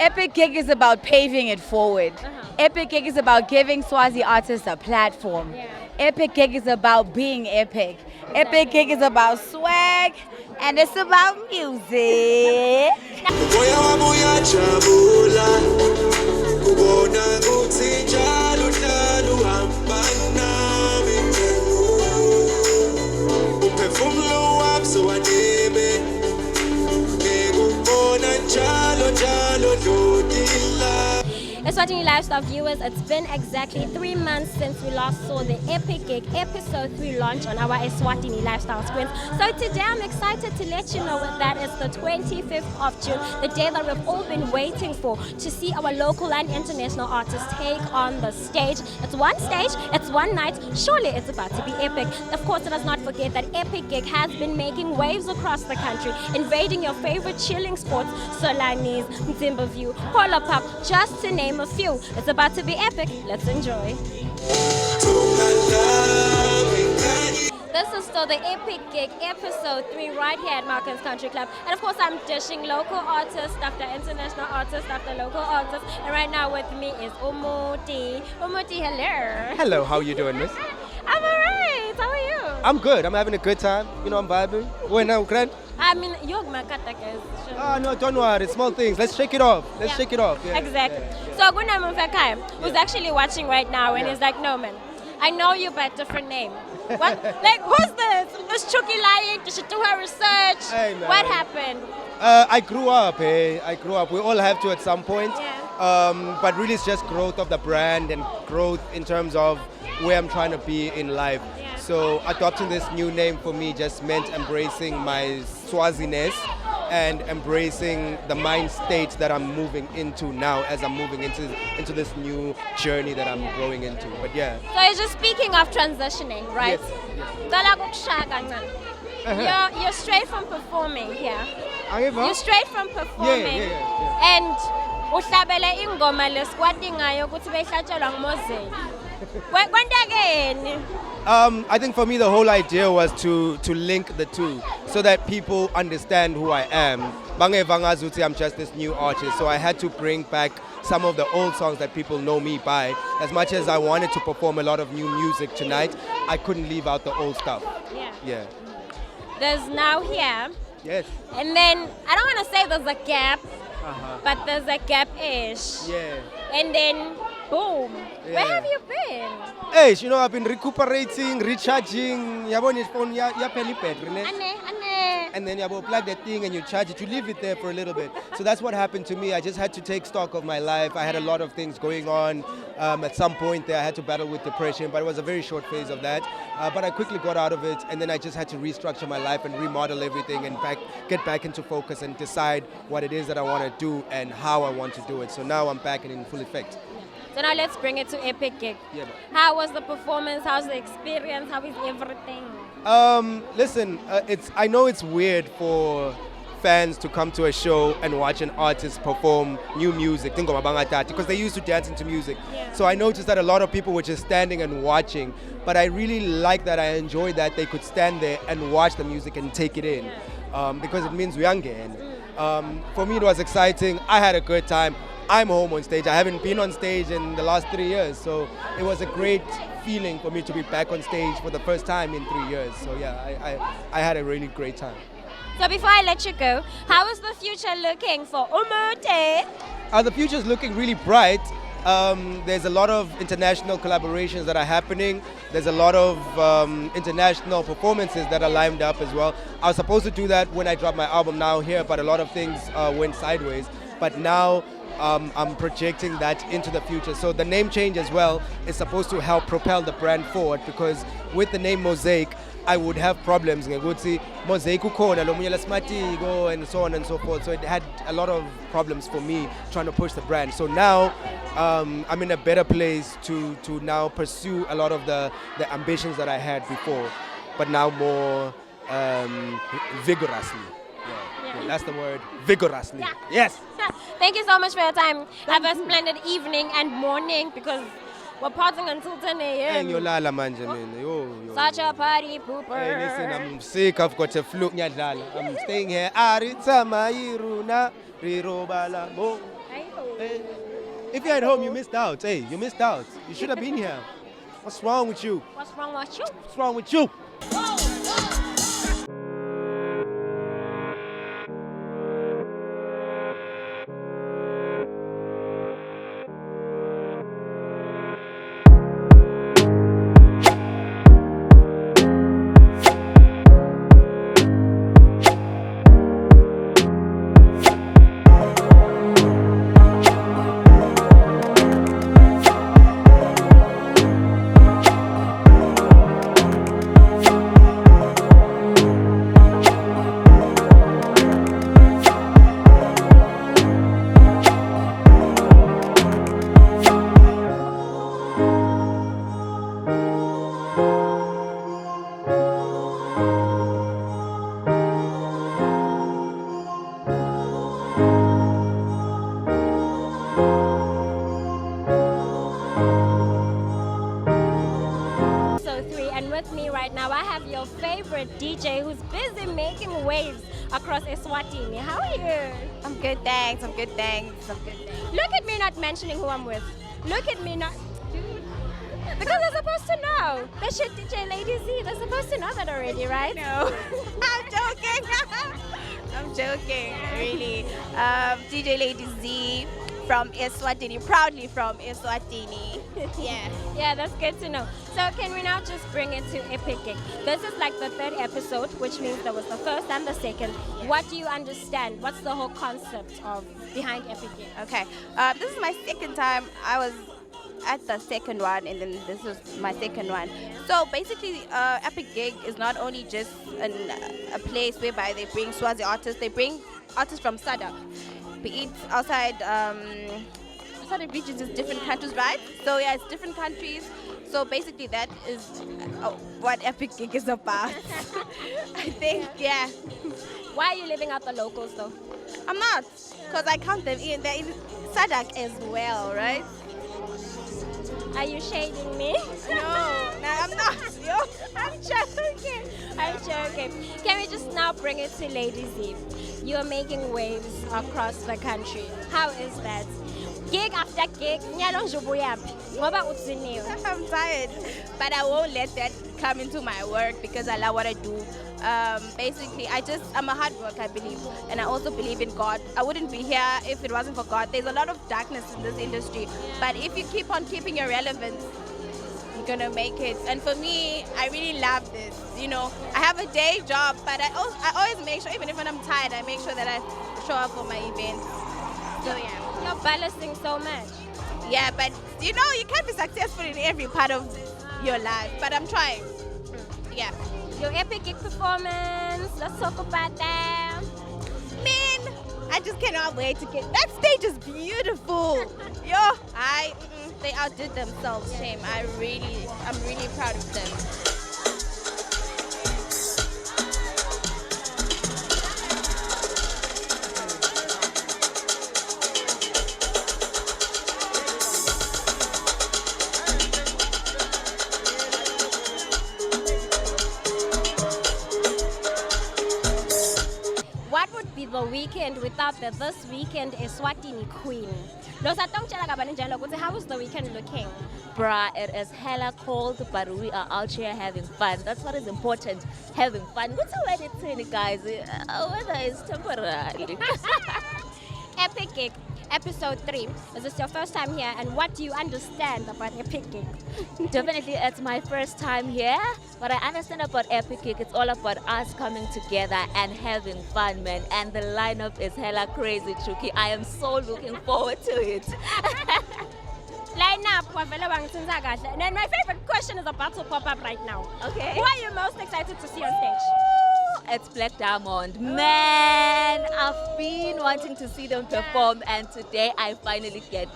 Epic Gig is about paving it forward. Epic Gig is about giving Swazi artists a platform. Epic Gig is about being epic. Epic Gig is about swag, and it's about music. Eswatini Lifestyle viewers, it's been exactly 3 months since we last saw the Epic Gig episode 3 launch on our Eswatini Lifestyle screens. So today I'm excited to let you know that it's the 25th of June, the day that we've all been waiting for, to see our local and international artists take on the stage. It's one stage, it's one night, surely it's about to be epic. Of course, let us not forget that Epic Gig has been making waves across the country, invading your favorite chilling spots, Solanis, Mzimba Polo Park, just to name a few. It's about to be epic. Let's enjoy. This is still the Epic Gig episode 3 right here at Markham's Country Club. And of course, I'm dishing local artists after international artists after local artists. And right now with me is Umuti. Umuti, hello. Hello, how are you doing, miss? I'm alright. How are you? I'm good. I'm having a good time. You know, I'm vibing. When now, Grant? I mean, you're Makata, guys. Oh, no, don't worry. Small things. Let's shake it off. Let's shake it off. Yeah, exactly. Yeah. So, Guna Mumfakai, who's actually watching right now, and he's like, no, man, I know you by a different name. What? Like, who's this? Is Chucky lying? Did she do her research? Hey, man. What happened? I grew up, hey. I grew up. We all have to at some point. Yeah. But really, it's just growth of the brand and growth in terms of where I'm trying to be in life. Yeah. So adopting this new name for me just meant embracing my Swaziness and embracing the mind state that I'm moving into now as I'm moving into this new journey that I'm growing into. But yeah. So you're just speaking of transitioning, right? Yes. You're straight from performing here. You're You're straight from performing. And uhlabele ingoma leskwati ngayo ukuthi beyihlatshelwa nguMoses. Kwenta again. I think for me the whole idea was to link the two so that people understand who I am. Bangeva ngazuthi I'm just this new artist, so I had to bring back some of the old songs that people know me by. As much as I wanted to perform a lot of new music tonight, I couldn't leave out the old stuff. Yeah. There's now here. Yes. And then, I don't want to say there's a gap, but there's a gap-ish. Yeah. And then, boom. Yeah. Where have you been? Hey, you know, I've been recuperating, recharging. Yabona phone ya battery, ne? Ane. And then you plug that thing and you charge it. You leave it there for a little bit. So that's what happened to me. I just had to take stock of my life. I had a lot of things going on. At some point there, I had to battle with depression, but it was a very short phase of that. But I quickly got out of it, and then I just had to restructure my life and remodel everything and get back into focus and decide what it is that I want to do and how I want to do it. So now I'm back and in full effect. So now let's bring it to Epic Gig. Yeah. How was the performance? How's the experience? How is everything? Listen, I know it's weird for fans to come to a show and watch an artist perform new music, because they used to dance into music. Yeah. So I noticed that a lot of people were just standing and watching, but I really like that. I enjoyed that they could stand there and watch the music and take it in, because it means we are again. For me, it was exciting. I had a good time. I'm home on stage. I haven't been on stage in the last 3 years, so it was a great feeling for me to be back on stage for the first time in 3 years. So yeah, I had a really great time. So before I let you go, how is the future looking for Umuti? The future is looking really bright. There's a lot of international collaborations that are happening. There's a lot of international performances that are lined up as well. I was supposed to do that when I dropped my album Now Here, but a lot of things went sideways. But now I'm projecting that into the future. So the name change as well is supposed to help propel the brand forward, because with the name Mosaic, I would have problems. Mosaic and so on and so forth. So it had a lot of problems for me trying to push the brand. So now I'm in a better place to now pursue a lot of the ambitions that I had before, but now more vigorously. Yeah, that's the word, vigorously. Yes. Thank you so much for your time. Have a splendid evening and morning, because We're partying until 10 a.m. Ngiyolala manje mina. Yo. Such a party pooper. Hey, listen, I'm sick. I've got a flu. Ngiyadlala. I'm staying here. Aritama iruna rirobala bo. Hey. If you're at home, you missed out. Hey, you missed out. You should have been here. What's wrong with you? What's wrong with you? What's wrong with you? DJ who's busy making waves across Eswatini. How are you? I'm good, thanks. I'm good, thanks. Look at me not mentioning who I'm with. Look at me not... Because they're supposed to know. They should DJ Lady Z. They're supposed to know that already, right? No. I'm joking. I'm joking, really. DJ Lady Z from Eswatini, proudly from Eswatini. Yeah. Yeah, that's good to know. So can we now just bring it to Epic Gig? This is like the third episode, which means there was the first and the second. What do you understand? What's the whole concept of behind Epic Gig? Okay. This is my second time. I was at the second one, and then this was my second one. So basically, Epic Gig is not only just a place whereby they bring Swazi artists, they bring artists from Sadak. Be it outside of regions, is different countries, right? So yeah, it's different countries. So basically, that is what Epic Gig is about. I think, yeah. Why are you leaving out the locals though? I'm not, because I count them in. They're in Sadak as well, right? Are you shading me? No, I'm not. Yo. I'm joking. Can we just now bring it to Lady Z? You're making waves across the country. How is that? Gig after gig, I'm tired, but I won't let that come into my work because I love what I do. Basically, I'm a hard worker, I believe, and I also believe in God. I wouldn't be here if it wasn't for God. There's a lot of darkness in this industry, but if you keep on keeping your relevance, you're gonna make it. And for me, I really love this. You know, I have a day job, but I always make sure, even if I'm tired, I make sure that I show up for my events. So yeah. You're balancing so much. Yeah, but you know, you can't be successful in every part of your life, but I'm trying. Yeah. Your Epic Gig performance, let's talk about that. Man, I just cannot wait to get, that stage is beautiful. Yo, they outdid themselves, shame. I'm really proud of them. The weekend without the This Weekend Eswatini Queen. How is the weekend looking? Bruh, it is hella cold, but we are out here having fun. That's what is important, having fun. What's already 20, guys? Weather is temporary. Epic Gig, episode 3. Is this your first time here? And what do you understand about Epic Gig? Definitely, it's my first time here. What I understand about Epic Gig, it's all about us coming together and having fun, man. And the lineup is hella crazy, Chuki. I am so looking forward to it. Line up, and then my favorite question is about to pop up right now. Okay. Who are you most excited to see on stage? It's Black Diamond. Man, I've been wanting to see them perform, and today I finally get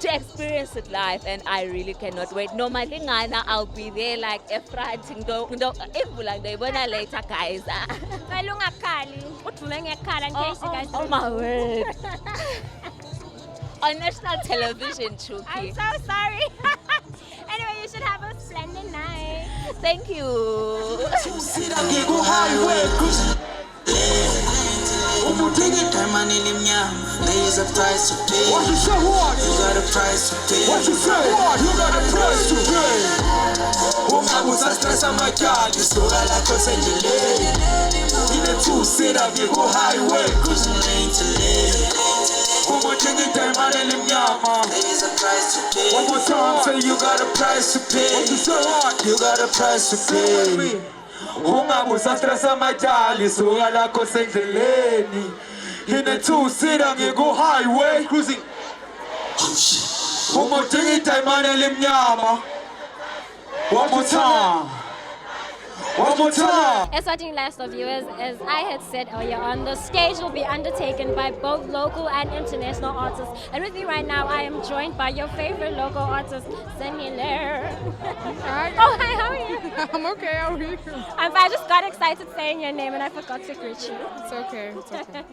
to experience it live, and I really cannot wait. Normally, I'll be there like a fronting. Later, guys. Oh my word. On national television, Chuki. I'm so sorry. should have a splendid night. Thank you. There is a price to pay. What you say? What? You got a price to pay. What you say? What? You got a price to pay. Ungabuza stress amatyali soka lakho sendleleni. Ine two-seater ngiko highway cruising lane to lane. Uma uthenga idayimani elimnyama. There is a price to pay. One more time, say you got a price to pay. What you say? What? You got a price to pay. Ungabuza stress amatyali soka lakho sendleleni. In a two-seater, you go highway cruising. One more thing, time on Elimnyama. One more time. One more time. Eswatini Lifestyle viewers, as I had said earlier on, the stage will be undertaken by both local and international artists. And with me right now, I am joined by your favorite local artist, Senile. Hi. Oh, hi, how are you? I'm okay, how are you? I just got excited saying your name and I forgot to greet you. It's okay, it's okay.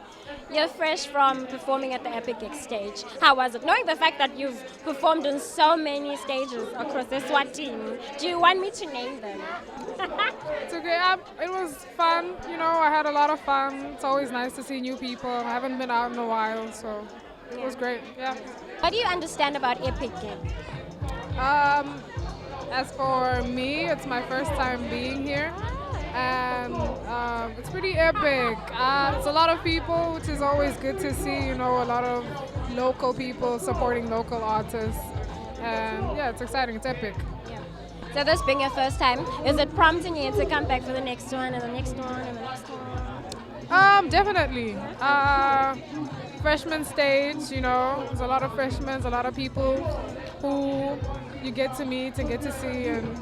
You're fresh from performing at the Epic Gig stage. How was it? Knowing the fact that you've performed on so many stages across Eswatini, do you want me to name them? It's okay, it was fun, you know, I had a lot of fun. It's always nice to see new people. I haven't been out in a while, so it was great, yeah. What do you understand about Epic Gig? As for me, it's my first time being here. And it's pretty epic. It's a lot of people, which is always good to see, you know, a lot of local people supporting local artists. And yeah, it's exciting, it's epic. Yeah. So this being your first time, is it prompting you to come back for the next one and the next one and the next one? Definitely. Freshman stage, you know, there's a lot of freshmen, a lot of people who you get to meet and get to see and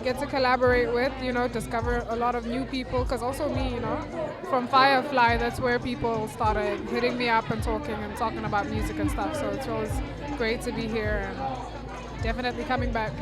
get to collaborate with, you know, discover a lot of new people, because also me, you know, from Firefly, that's where people started hitting me up and talking about music and stuff, so it's always great to be here and definitely coming back.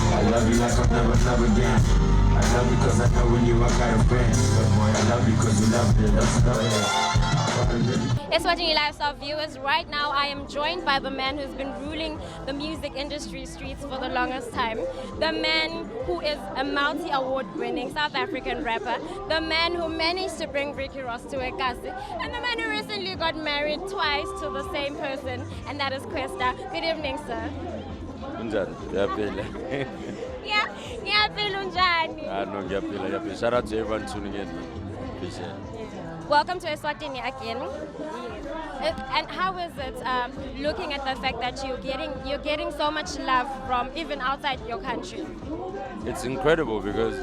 I love you like I'll never love again. I love you cause I know when you I got a friend. But boy, I love you cause you love me. That's another. Eswatini Lifestyle viewers, right now I am joined by the man who's been ruling the music industry streets for the longest time. The man who is a multi-award winning South African rapper. The man who managed to bring Ricky Ross to a kasi. And the man who recently got married twice to the same person, and that is Kwesta. Good evening, sir. Unjani? Ngiyaphila. Yeah, ngiyaphila unjani? No, ngiyaphila. Shout out to everyone tuning in. Appreciate it. Welcome to Eswatini again. And how is it looking at the fact that you're getting so much love from even outside your country? It's incredible because,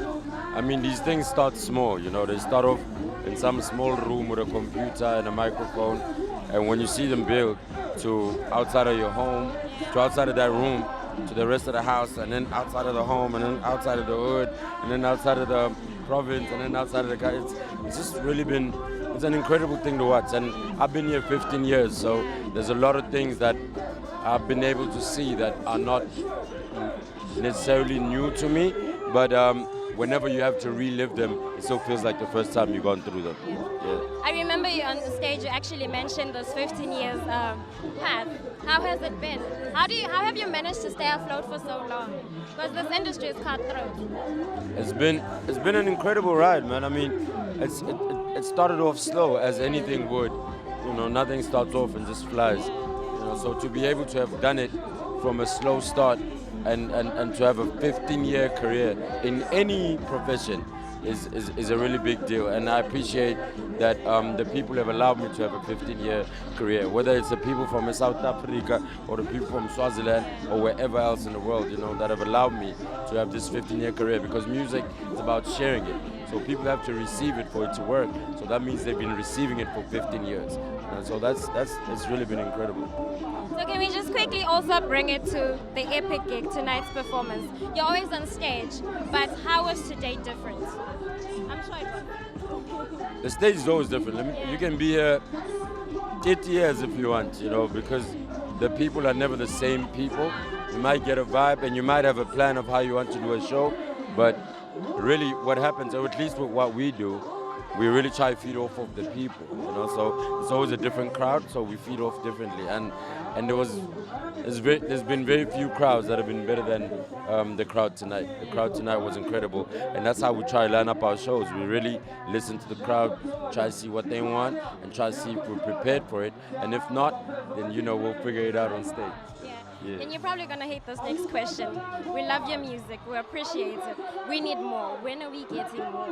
I mean, these things start small, you know. They start off in some small room with a computer and a microphone, and when you see them build to outside of your home, to outside of that room, to the rest of the house, and then outside of the home, and then outside of the hood, and then outside of the province, and then outside of the country, it's just really been, it's an incredible thing to watch. And I've been here 15 years, so there's a lot of things that I've been able to see that are not necessarily new to me, but whenever you have to relive them, it still feels like the first time you've gone through them. Yeah. I remember you on the stage, you actually mentioned this 15 years path. How has it been? How have you managed to stay afloat for so long? Because this industry is cutthroat. It's been an incredible ride, man. I mean, it started off slow, as anything would. You know, nothing starts off and just flies. You know, so to be able to have done it from a slow start and to have a 15-year career in any profession is a really big deal. And I appreciate that the people have allowed me to have a 15-year career, whether it's the people from South Africa or the people from Swaziland or wherever else in the world, you know, that have allowed me to have this 15-year career, because music is about sharing it. So people have to receive it for it to work. So that means they've been receiving it for 15 years. And so it's really been incredible. So can we just quickly also bring it to the epic gig, tonight's performance? You're always on stage, but how was today different? I'm sure it was. The stage is always different. You can be here 30 years if you want, you know, because the people are never the same people. You might get a vibe and you might have a plan of how you want to do a show, but really what happens, or at least with what we do, we really try to feed off of the people, you know, so it's always a different crowd, so we feed off differently. And there's been very few crowds that have been better than the crowd tonight. The crowd tonight was incredible, and that's how we try to line up our shows. We really listen to the crowd, try to see what they want, and try to see if we're prepared for it. And if not, then, you know, we'll figure it out on stage. Yeah. And you're probably going to hate this next question. We love your music. We appreciate it. We need more. When are we getting more?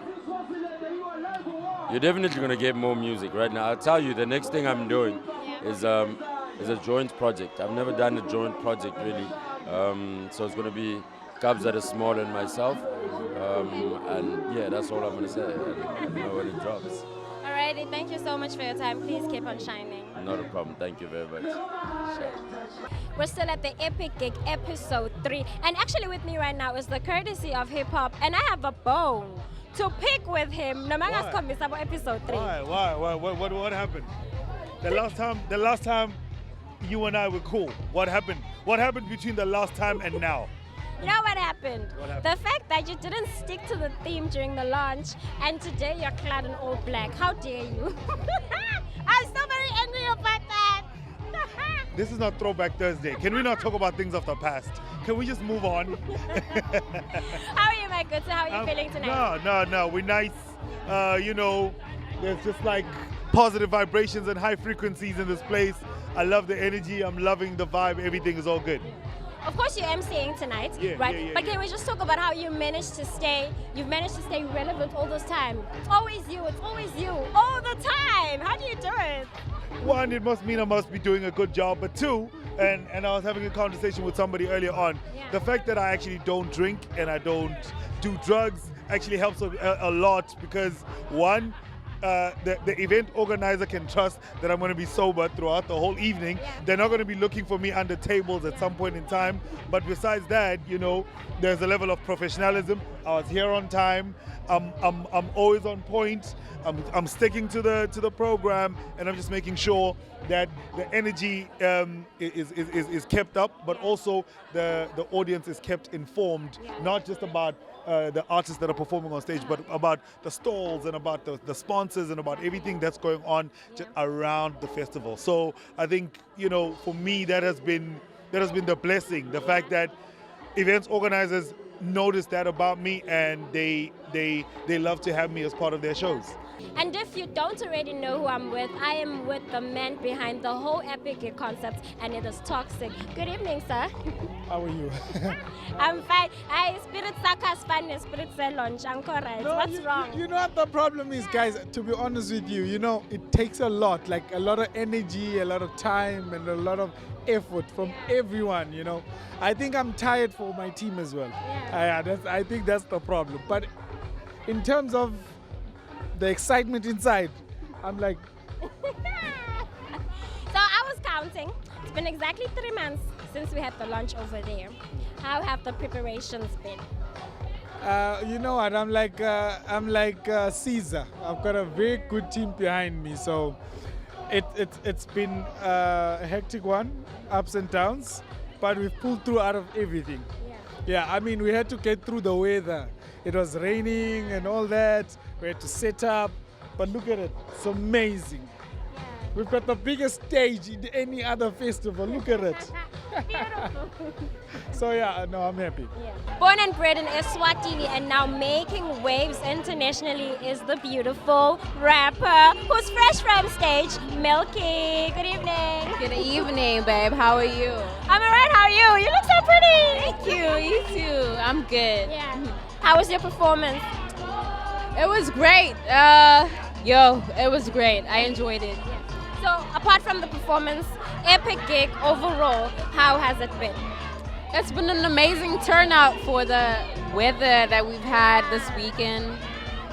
You're definitely going to get more music right now. I'll tell you, the next thing I'm doing is a joint project. I've never done a joint project, really. So it's going to be Cubs that are small and myself. And yeah, that's all I'm going to say. I don't know when it drops. Alrighty, thank you so much for your time. Please keep on shining. Not a problem. Thank you very much. We're still at the Epic Gig episode 3. And actually with me right now is the courtesy of hip hop. And I have a bone to pick with him. Why? Episode 3. Why? What happened? The last time you and I were cool. What happened? What happened between the last time and now? You know what happened? What happened? The fact that you didn't stick to the theme during the launch, and today you're clad in all black. How dare you? I'm so very angry about that. This is not Throwback Thursday. Can we not talk about things of the past? Can we just move on? How are you, my good sir? How are you feeling tonight? No. We're nice. You know, there's just like positive vibrations and high frequencies in this place. I love the energy. I'm loving the vibe. Everything is all good. Of course you're MCing tonight, right? But can we just talk about how you've managed to stay relevant all this time? It's always you, all the time. How do you do it? One, it must mean I must be doing a good job, but two, and I was having a conversation with somebody earlier on, the fact that I actually don't drink and I don't do drugs actually helps a lot, because one, the event organizer can trust that I'm going to be sober throughout the whole evening. They're not going to be looking for me under tables at some point in time. But besides that, you know, there's a level of professionalism. I was here on time. I'm always on point. I'm sticking to the program, and I'm just making sure that the energy is kept up, but also the audience is kept informed, not just about the artists that are performing on stage, but about the stalls and about the sponsors and about everything that's going on just around the festival. So I think, you know, for me, that has been the blessing, the fact that events organizers notice that about me, and they love to have me as part of their shows. And if you don't already know who I'm with, I am with the man behind the whole Epic Gig concept, and it is Toxic. Good evening, sir. How are you? I'm fine. Hi, Spirit Saka Spanish, Spirit Salon, Right. No, What's wrong? You know what the problem is, guys? To be honest with you, you know, it takes a lot, like a lot of energy, a lot of time, and a lot of effort from everyone, you know. I think I'm tired for my team as well. I think that's the problem. But in terms of the excitement inside, I'm like... So I was counting. It's been exactly 3 months since we had the launch over there. How have the preparations been? You know what? I'm like Caesar. I've got a very good team behind me, so it's been a hectic one, ups and downs, but we've pulled through out of everything. Yeah, I mean, we had to get through the weather. It was raining and all that. We had to set up. But look at it. It's amazing. We've got the biggest stage in any other festival. Look at it. So yeah, no, I'm happy. Born and bred in Eswatini and now making waves internationally is the beautiful rapper who's fresh from stage, Milky. Good evening. Good evening, babe. How are you? I'm alright, how are you? You look so pretty. Thank you. You too. I'm good. Yeah. How was your performance? It was great. It was great. I enjoyed it. So, apart from the performance, epic gig overall, how has it been? It's been an amazing turnout for the weather that we've had this weekend.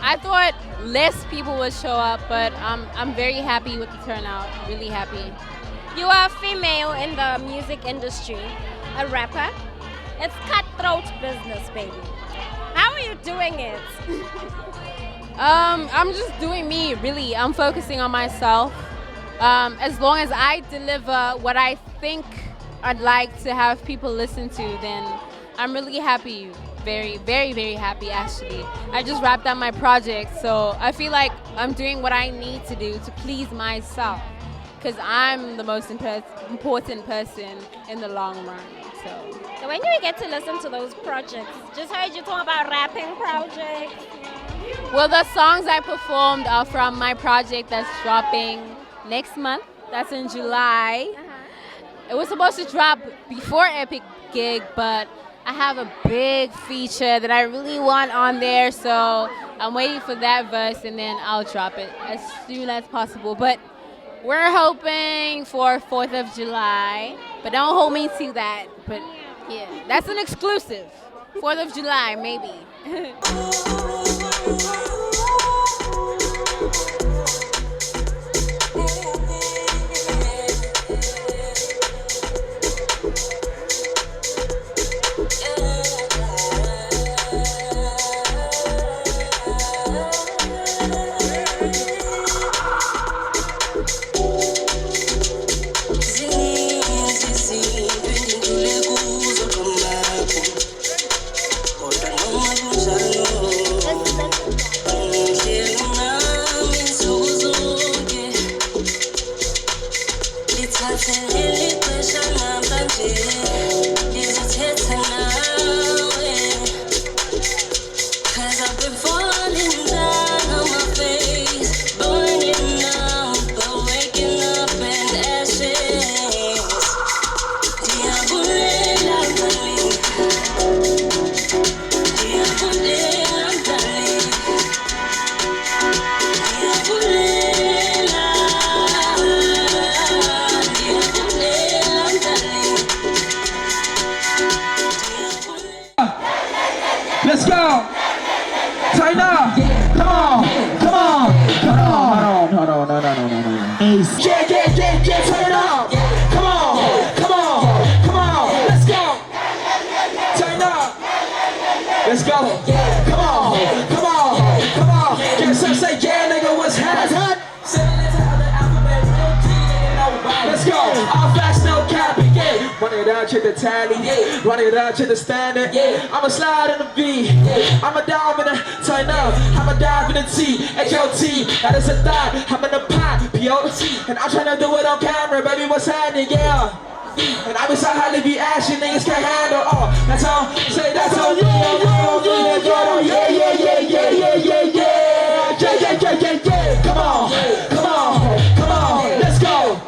I thought less people would show up, but I'm very happy with the turnout. Really happy. You are a female in the music industry, a rapper. It's cutthroat business, baby. How are you doing it? I'm just doing me, really. I'm focusing on myself. As long as I deliver what I think I'd like to have people listen to, then I'm really happy. Very, very, very happy, actually. I just wrapped up my project, so I feel like I'm doing what I need to do to please myself, because I'm the most important person in the long run. So when do we get to listen to those projects? Just heard you talk about rapping projects. Well, the songs I performed are from my project that's dropping next month. That's in July. It was supposed to drop before Epic Gig, but I have a big feature that I really want on there, so I'm waiting for that verse and then I'll drop it as soon as possible. But we're hoping for 4th of July, but don't hold me to that. But yeah, that's an exclusive. 4th of July, maybe. Let's go! China! Come on! Come on! Come on! Hold on, no. Yeah, turn it up! Come on! Come on! Come on! Let's go! China! Let's go! Come on! Come on! Come on! Get some say, yeah, nigga, what's hot? Let's go! All facts, no copy, yeah. Run it out to the tally, yeah. Run it out to the standard, yeah. I'ma slide in the B, yeah. I'ma dive in the turn up. I'ma dive in the T, H-O-T. That is a thought. I'm in the pot, P-O-T. And I'm trying to do it on camera, baby, what's happening, yeah. And I be so highly be ashy, niggas can't handle all. That's all, say that's all, yeah. Come on, come on, come on, let's go.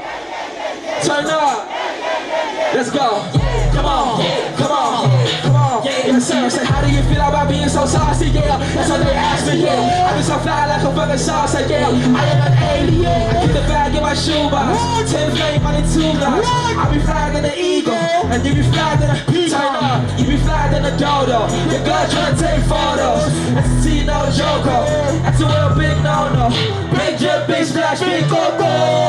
Turn up. Let's go. Come on. Come on. Come on. Yes, sir. Say, how do you feel about being so saucy? Yeah. That's what they ask me. Yeah. I be so fly like a fucking sauce. Yeah. I am an alien. I keep the bag in my shoebox. 10 flame on the 2 blocks. I be flagging the eagle. And you be flagging the turn up. You be flagging the dodo. Your girl trying to take photos. That's a T, no joker. That's a real big no-no. Big jet, big splash, big go-go.